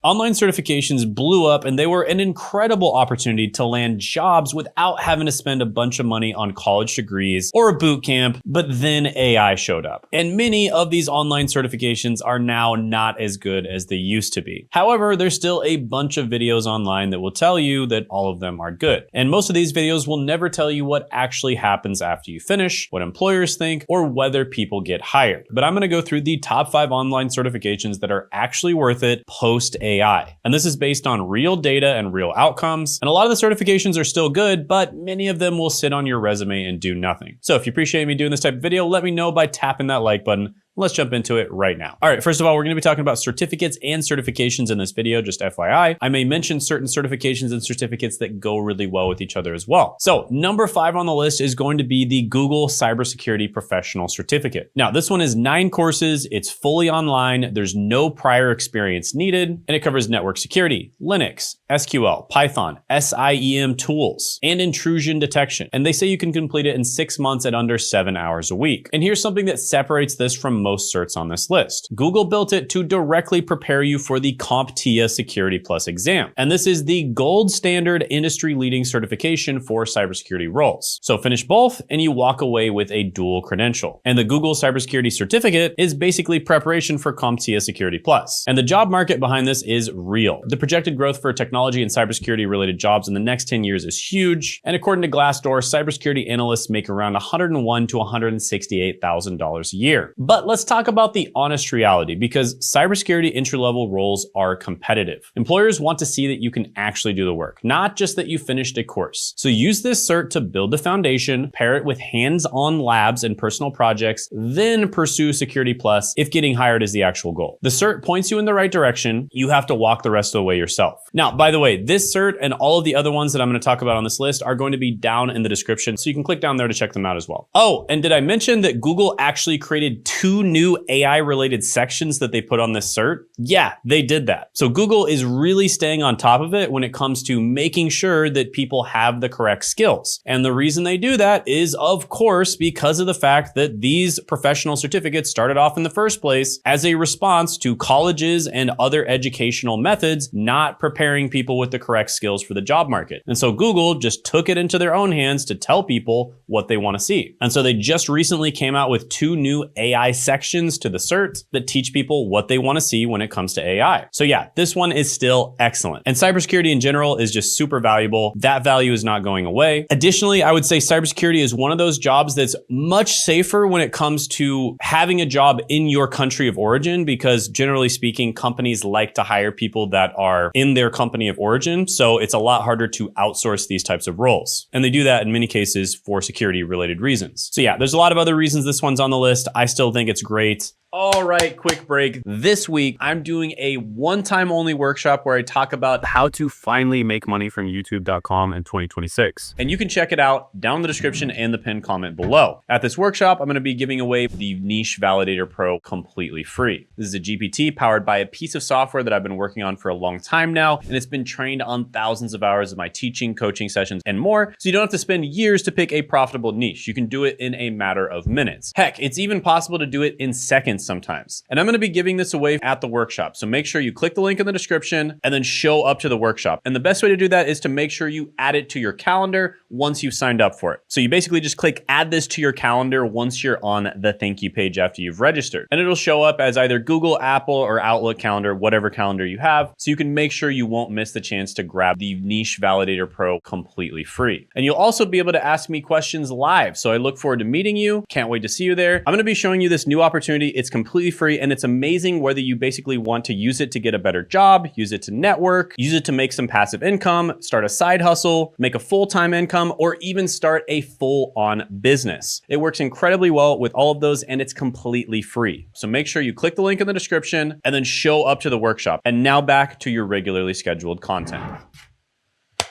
Online certifications blew up and they were an incredible opportunity to land jobs without having to spend a bunch of money on college degrees or a boot camp, but then AI showed up. And many of these online certifications are now not as good as they used to be. However, there's still a bunch of videos online that will tell you that all of them are good. And most of these videos will never tell you what actually happens after you finish, what employers think, or whether people get hired. But I'm gonna go through the top 5 online certifications that are actually worth it post AI. And this is based on real data and real outcomes. And a lot of the certifications are still good, but many of them will sit on your resume and do nothing. So if you appreciate me doing this type of video, let me know by tapping that like button. Let's jump into it right now. All right, first of all, we're gonna be talking about certificates and certifications in this video, just FYI. I may mention certain certifications and certificates that go really well with each other as well. So number 5 on the list is going to be the Google Cybersecurity Professional Certificate. Now, this one is 9 courses, it's fully online, there's no prior experience needed, and it covers network security, Linux, SQL, Python, SIEM tools, and intrusion detection. And they say you can complete it in 6 months at under 7 hours a week. And here's something that separates this from most certs on this list. Google built it to directly prepare you for the CompTIA Security Plus exam. And this is the gold standard industry-leading certification for cybersecurity roles. So finish both and you walk away with a dual credential. And the Google Cybersecurity Certificate is basically preparation for CompTIA Security Plus. And the job market behind this is real. The projected growth for technology and cybersecurity related jobs in the next 10 years is huge. And according to Glassdoor, cybersecurity analysts make around $101,000 to $168,000 a year. But let's talk about the honest reality, because cybersecurity entry-level roles are competitive. Employers want to see that you can actually do the work, not just that you finished a course. So use this cert to build the foundation, pair it with hands-on labs and personal projects, then pursue Security Plus if getting hired is the actual goal. The cert points you in the right direction. You have to walk the rest of the way yourself. Now, by the way, this cert and all of the other ones that I'm going to talk about on this list are going to be down in the description, so you can click down there to check them out as well. Oh, and did I mention that Google actually created 2 new AI-related sections that they put on this cert? Yeah, they did that. So Google is really staying on top of it when it comes to making sure that people have the correct skills. And the reason they do that is, of course, because of the fact that these professional certificates started off in the first place as a response to colleges and other educational methods not preparing people with the correct skills for the job market. And so Google just took it into their own hands to tell people what they want to see. And so they just recently came out with 2 new AI sections to the cert that teach people what they want to see when it comes to AI. So yeah, this one is still excellent. And cybersecurity in general is just super valuable. That value is not going away. Additionally, I would say cybersecurity is one of those jobs that's much safer when it comes to having a job in your country of origin, because generally speaking, companies like to hire people that are in their company of origin. So it's a lot harder to outsource these types of roles. And they do that in many cases for security related reasons. So yeah, there's a lot of other reasons this one's on the list. I still think it's great. All right, quick break. This week, I'm doing a one-time only workshop where I talk about how to finally make money from youtube.com in 2026. And you can check it out down in the description and the pinned comment below. At this workshop, I'm gonna be giving away the Niche Validator Pro completely free. This is a GPT powered by a piece of software that I've been working on for a long time now, and it's been trained on thousands of hours of my teaching, coaching sessions, and more, so you don't have to spend years to pick a profitable niche. You can do it in a matter of minutes. Heck, it's even possible to do it in seconds sometimes. And I'm going to be giving this away at the workshop. So make sure you click the link in the description and then show up to the workshop. And the best way to do that is to make sure you add it to your calendar once you've signed up for it. So you basically just click add this to your calendar once you're on the thank you page after you've registered. And it'll show up as either Google, Apple, or Outlook calendar, whatever calendar you have. So you can make sure you won't miss the chance to grab the Niche Validator Pro completely free. And you'll also be able to ask me questions live. So I look forward to meeting you. Can't wait to see you there. I'm going to be showing you this new opportunity. It's completely free, and it's amazing whether you basically want to use it to get a better job, use it to network, use it to make some passive income, start a side hustle, make a full-time income, or even start a full-on business. It works incredibly well with all of those, and it's completely free. So make sure you click the link in the description and then show up to the workshop. And now back to your regularly scheduled content.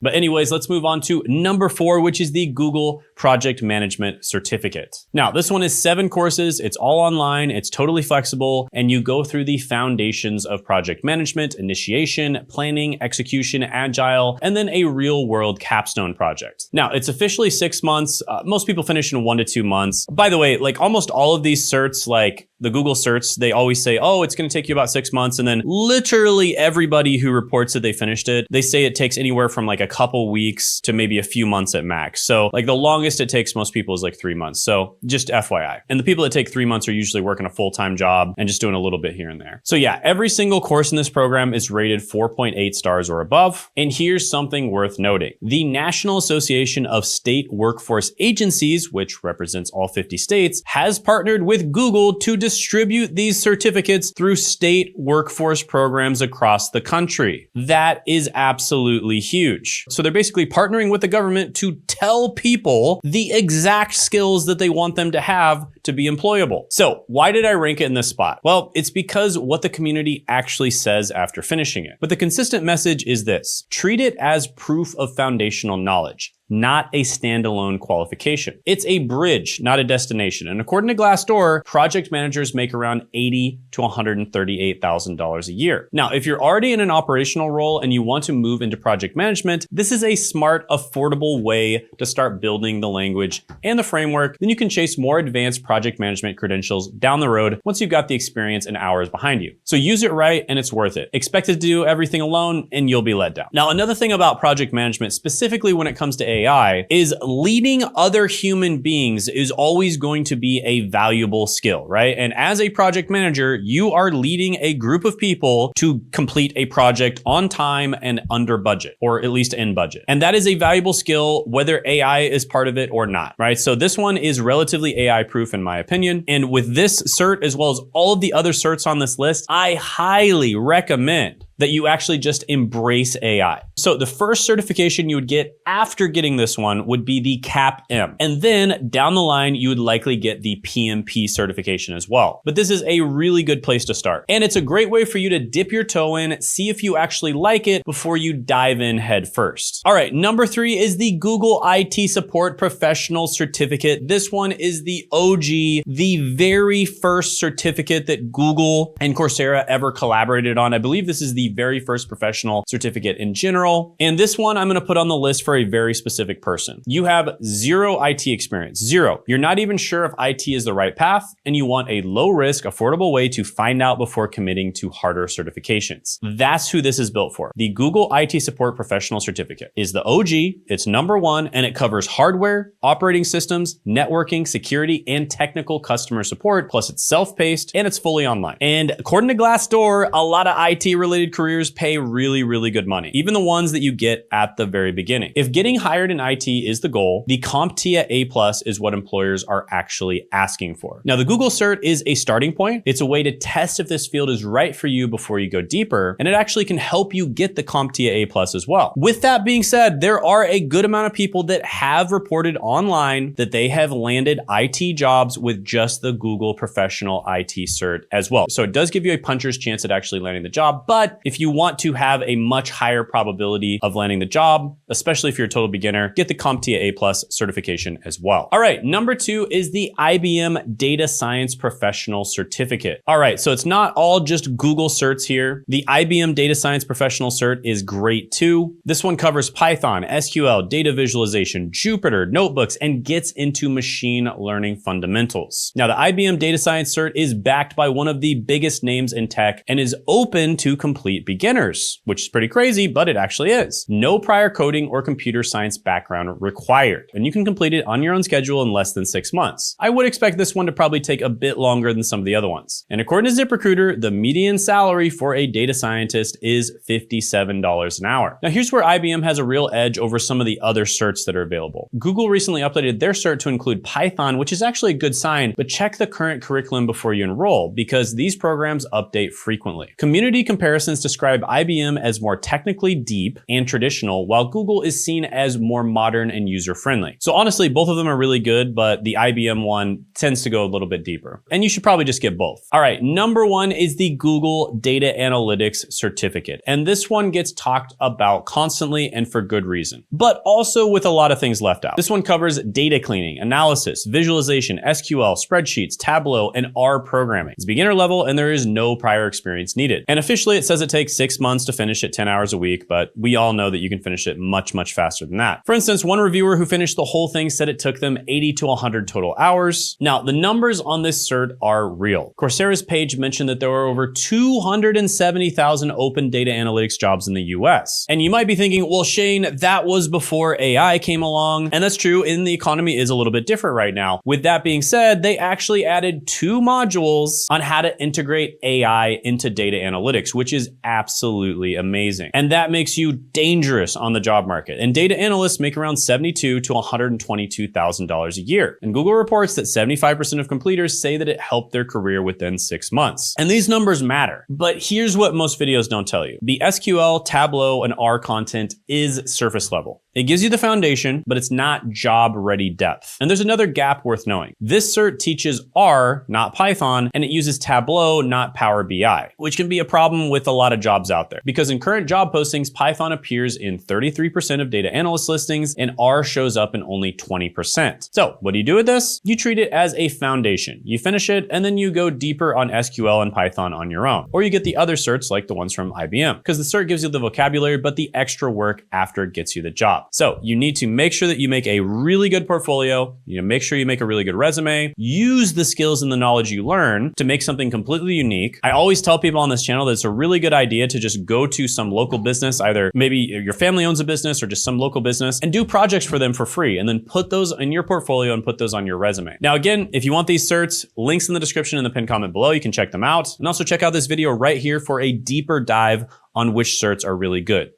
But anyways, let's move on to number 4, which is the Google Project Management Certificate. Now, this one is 7 courses. It's all online. It's totally flexible. And you go through the foundations of project management, initiation, planning, execution, agile, and then a real world capstone project. Now, it's officially 6 months. Most people finish in 1 to 2 months. By the way, like almost all of these certs, like the Google certs, they always say, oh, it's going to take you about 6 months. And then literally everybody who reports that they finished it, they say it takes anywhere from like a couple weeks to maybe a few months at max. So like the longest it takes most people is like 3 months. So just FYI. And the people that take 3 months are usually working a full-time job and just doing a little bit here and there. So yeah, every single course in this program is rated 4.8 stars or above. And here's something worth noting. The National Association of State Workforce Agencies, which represents all 50 states, has partnered with Google to distribute these certificates through state workforce programs across the country. That is absolutely huge. So they're basically partnering with the government to tell people the exact skills that they want them to have to be employable. So why did I rank it in this spot? Well, it's because what the community actually says after finishing it. But the consistent message is this: treat it as proof of foundational knowledge, not a standalone qualification. It's a bridge, not a destination. And according to Glassdoor, project managers make around $80,000 to $138,000 a year. Now, if you're already in an operational role and you want to move into project management, this is a smart, affordable way to start building the language and the framework. Then you can chase more advanced project management credentials down the road once you've got the experience and hours behind you. So use it right and it's worth it. Expect to do everything alone and you'll be let down. Now, another thing about project management, specifically when it comes to AI, is leading other human beings is always going to be a valuable skill, right? And as a project manager, you are leading a group of people to complete a project on time and under budget, or at least in budget. And that is a valuable skill, whether AI is part of it or not, right? So this one is relatively AI proof in my opinion. And with this cert, as well as all of the other certs on this list, I highly recommend that you actually just embrace AI. So the first certification you would get after getting this one would be the CAP-M. And then down the line, you would likely get the PMP certification as well. But this is a really good place to start. And it's a great way for you to dip your toe in, see if you actually like it before you dive in head first. All right, number 3 is the Google IT Support Professional Certificate. This one is the OG, the very first certificate that Google and Coursera ever collaborated on. I believe this is the very first professional certificate in general. And this one I'm going to put on the list for a very specific person. You have zero IT experience, zero. You're not even sure if IT is the right path, and you want a low risk, affordable way to find out before committing to harder certifications. That's who this is built for. The Google IT Support Professional Certificate is the OG, it's number 1, and it covers hardware, operating systems, networking, security, and technical customer support. Plus it's self-paced and it's fully online. And according to Glassdoor, a lot of IT related careers pay really, really good money, even the ones that you get at the very beginning. If getting hired in IT is the goal, the CompTIA A+ is what employers are actually asking for. Now, the Google cert is a starting point. It's a way to test if this field is right for you before you go deeper, and it actually can help you get the CompTIA A+ as well. With that being said, there are a good amount of people that have reported online that they have landed IT jobs with just the Google Professional IT cert as well. So it does give you a puncher's chance at actually landing the job, but if you want to have a much higher probability of landing the job, especially if you're a total beginner, get the CompTIA A+ certification as well. All right, number 2 is the IBM Data Science Professional Certificate. All right, so it's not all just Google certs here. The IBM Data Science Professional Cert is great too. This one covers Python, SQL, data visualization, Jupyter, notebooks, and gets into machine learning fundamentals. Now, the IBM Data Science Cert is backed by one of the biggest names in tech and is open to complete beginners, which is pretty crazy, but it actually is. No prior coding or computer science background required, and you can complete it on your own schedule in less than 6 months. I would expect this one to probably take a bit longer than some of the other ones. And according to ZipRecruiter, the median salary for a data scientist is $57 an hour. Now, here's where IBM has a real edge over some of the other certs that are available. Google recently updated their cert to include Python, which is actually a good sign, but check the current curriculum before you enroll because these programs update frequently. Community comparisons describe IBM as more technically deep and traditional, while Google is seen as more modern and user-friendly. So honestly, both of them are really good, but the IBM one tends to go a little bit deeper. And you should probably just get both. All right, number 1 is the Google Data Analytics Certificate. And this one gets talked about constantly and for good reason, but also with a lot of things left out. This one covers data cleaning, analysis, visualization, SQL, spreadsheets, Tableau, and R programming. It's beginner level and there is no prior experience needed. And officially it says it it take 6 months to finish it 10 hours a week, but we all know that you can finish it much, much faster than that. For instance, one reviewer who finished the whole thing said it took them 80 to 100 total hours. Now, the numbers on this cert are real. Coursera's page mentioned that there were over 270,000 open data analytics jobs in the US. And you might be thinking, well, Shane, that was before AI came along. And that's true, and the economy is a little bit different right now. With that being said, they actually added 2 modules on how to integrate AI into data analytics, which is absolutely amazing. And that makes you dangerous on the job market. And data analysts make around $72,000 to $122,000 a year. And Google reports that 75% of completers say that it helped their career within 6 months. And these numbers matter. But here's what most videos don't tell you. The SQL, Tableau, and R content is surface level. It gives you the foundation, but it's not job-ready depth. And there's another gap worth knowing. This cert teaches R, not Python, and it uses Tableau, not Power BI, which can be a problem with a lot of jobs out there. Because in current job postings, Python appears in 33% of data analyst listings, and R shows up in only 20%. So what do you do with this? You treat it as a foundation. You finish it, and then you go deeper on SQL and Python on your own. Or you get the other certs like the ones from IBM, because the cert gives you the vocabulary, but the extra work after it gets you the job. So you need to make sure that you make a really good portfolio. You need to make sure you make a really good resume. Use the skills and the knowledge you learn to make something completely unique. I always tell people on this channel that it's a really good idea to just go to some local business, either maybe your family owns a business or just some local business, and do projects for them for free, and then put those in your portfolio and put those on your resume. Now, again, if you want these certs, links in the description and the pinned comment below, you can check them out. And also check out this video right here for a deeper dive on which certs are really good.